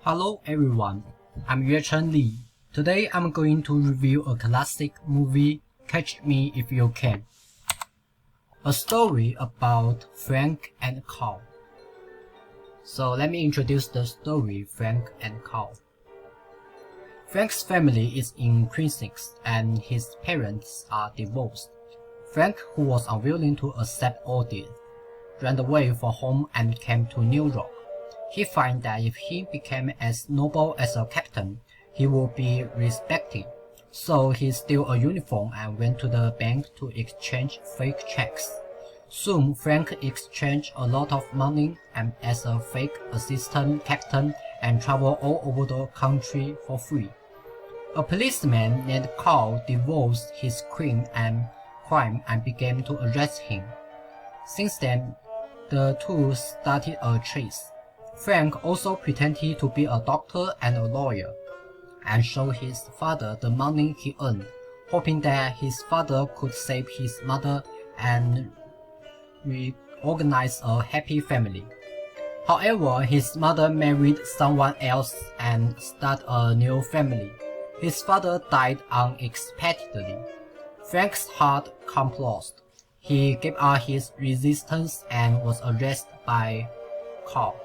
Hello everyone, I'm Yuecheng Li. Today I'm going to review a classic movie, Catch Me If You Can. A story about Frank and Carl. So let me introduce the story Frank and Carl. Frank's family is in Queens and his parents are divorced. Frank, who was unwilling to accept all this, ran away from home and came to New York. He finds that if he became as noble as a captain, he would be respected. So he stole a uniform and went to the bank to exchange fake checks. Soon Frank exchanged a lot of money and as a fake assistant captain and traveled all over the country for free. A policeman named Carl divorced his crime and began to arrest him. Since then, the two started a chase. Frank also pretended to be a doctor and a lawyer, and showed his father the money he earned, hoping that his father could save his mother and reorganize a happy family. However, his mother married someone else and started a new family. His father died unexpectedly. Frank's heart collapsed. He gave up his resistance and was arrested by Carl.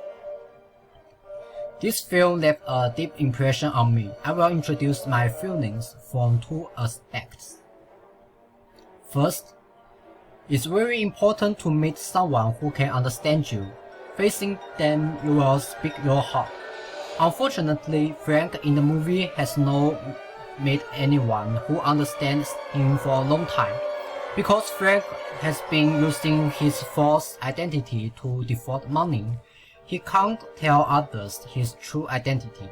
This film left a deep impression on me. I will introduce my feelings from two aspects. First, it's very important to meet someone who can understand you. Facing them, you will speak your heart. Unfortunately, Frank in the movie has not met anyone who understands him for a long time. Because Frank has been using his false identity to defraud money, he can't tell others his true identity.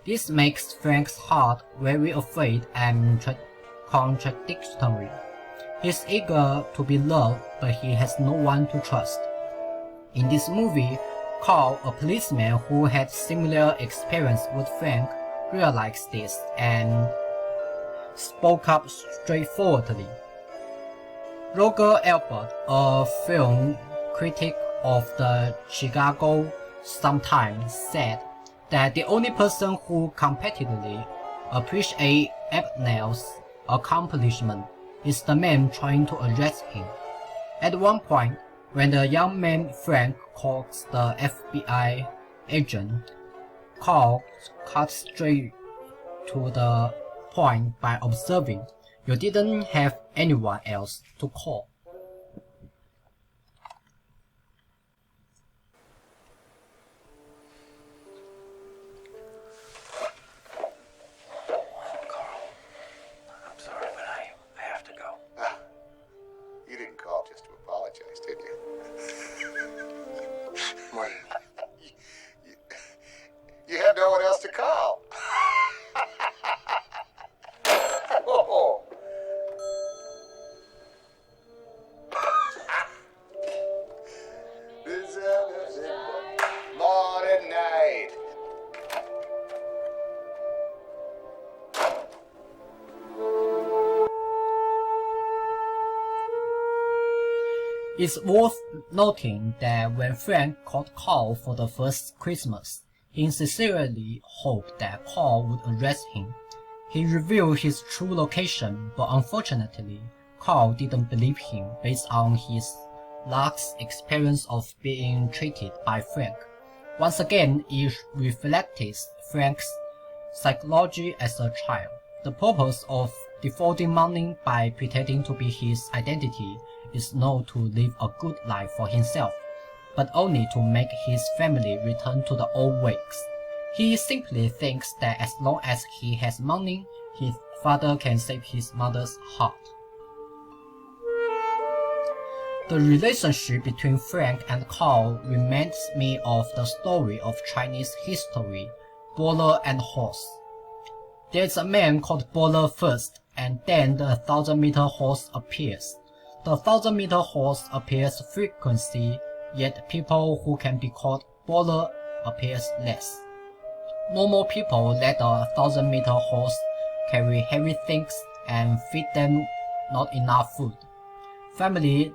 This makes Frank's heart very afraid and contradictory. He's eager to be loved, but he has no one to trust. In this movie, Carl, a policeman who had similar experience with Frank, realized this and spoke up straightforwardly. Roger Ebert, a film critic of the Chicago Sun-Times, said that the only person who competitively appreciates Abner's accomplishment is the man trying to arrest him. At one point, when the young man Frank calls the FBI agent, Carl cuts straight to the point by observing, "You didn't have anyone else to call." You didn't call just to apologize, did you? Well, you have no one else to call. Oh. Morning night. It's worth noting that when Frank called Carl for the first Christmas, he sincerely hoped that Carl would arrest him. He revealed his true location, but unfortunately, Carl didn't believe him based on his last experience of being treated by Frank. Once again, it reflects Frank's psychology as a child. The purpose of defrauding money by pretending to be his identity is not to live a good life for himself, but only to make his family return to the old ways. He simply thinks that as long as he has money, his father can save his mother's heart. The relationship between Frank and Carl reminds me of the story of Chinese history, Boiler and Horse. There's a man called Boiler first, and then the 1,000-meter horse appears. The 1,000-meter horse appears frequently, yet people who can be called Boiler appears less. Normal people let the 1,000-meter horse carry heavy things and feed them not enough food. Family,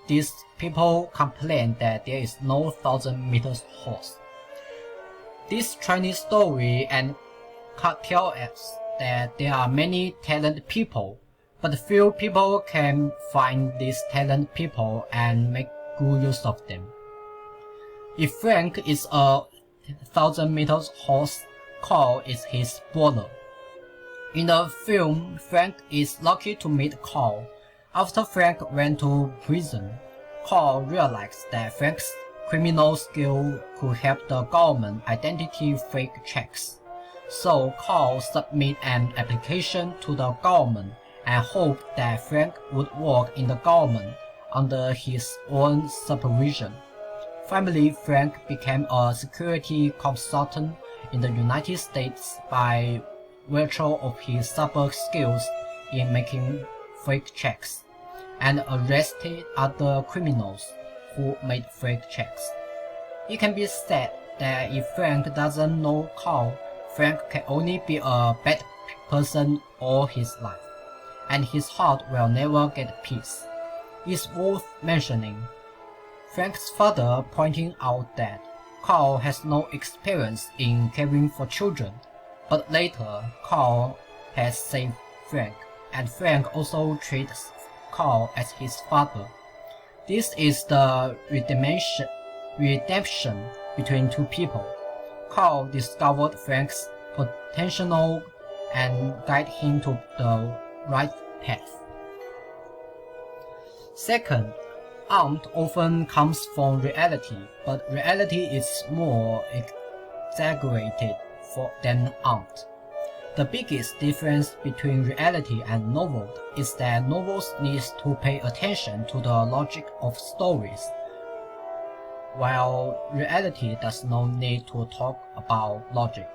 these people complain that there is no 1,000 meters horse. This Chinese story and tells us that there are many talented people, but few people can find these talented people and make good use of them. If Frank is a 1,000 meters horse, Carl is his brother. In the film, Frank is lucky to meet Carl. After Frank went to prison, Carl realized that Frank's criminal skill could help the government identify fake checks. So Carl submitted an application to the government and hoped that Frank would work in the government under his own supervision. Finally, Frank became a security consultant in the United States by virtue of his super skills in making fake checks, and arrested other criminals who made fake checks. It can be said that if Frank doesn't know Carl, Frank can only be a bad person all his life, and his heart will never get peace. It's worth mentioning Frank's father pointing out that Carl has no experience in caring for children, but later Carl has saved Frank, and Frank also treats Carl as his father. This is the redemption between two people. Carl discovered Frank's potential and guided him to the right path. Second, art often comes from reality, but reality is more exaggerated than art. The biggest difference between reality and novel is that novels need to pay attention to the logic of stories, while reality does not need to talk about logic.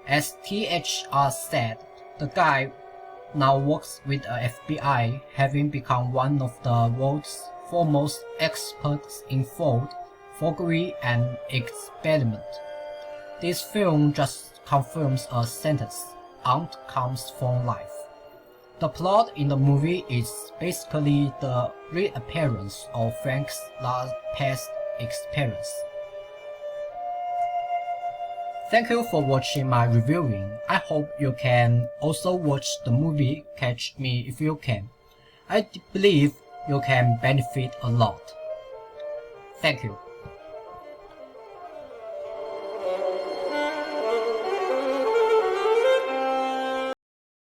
As T.H.R. said, the guy now works with the FBI, having become one of the world's foremost experts in fraud, forgery, and experiment. This film just confirms a sentence: art comes from life. The plot in the movie is basically the reappearance of Frank's last past experience. Thank you for watching my reviewing. I hope you can also watch the movie Catch Me If You Can. I believe you can benefit a lot. Thank you.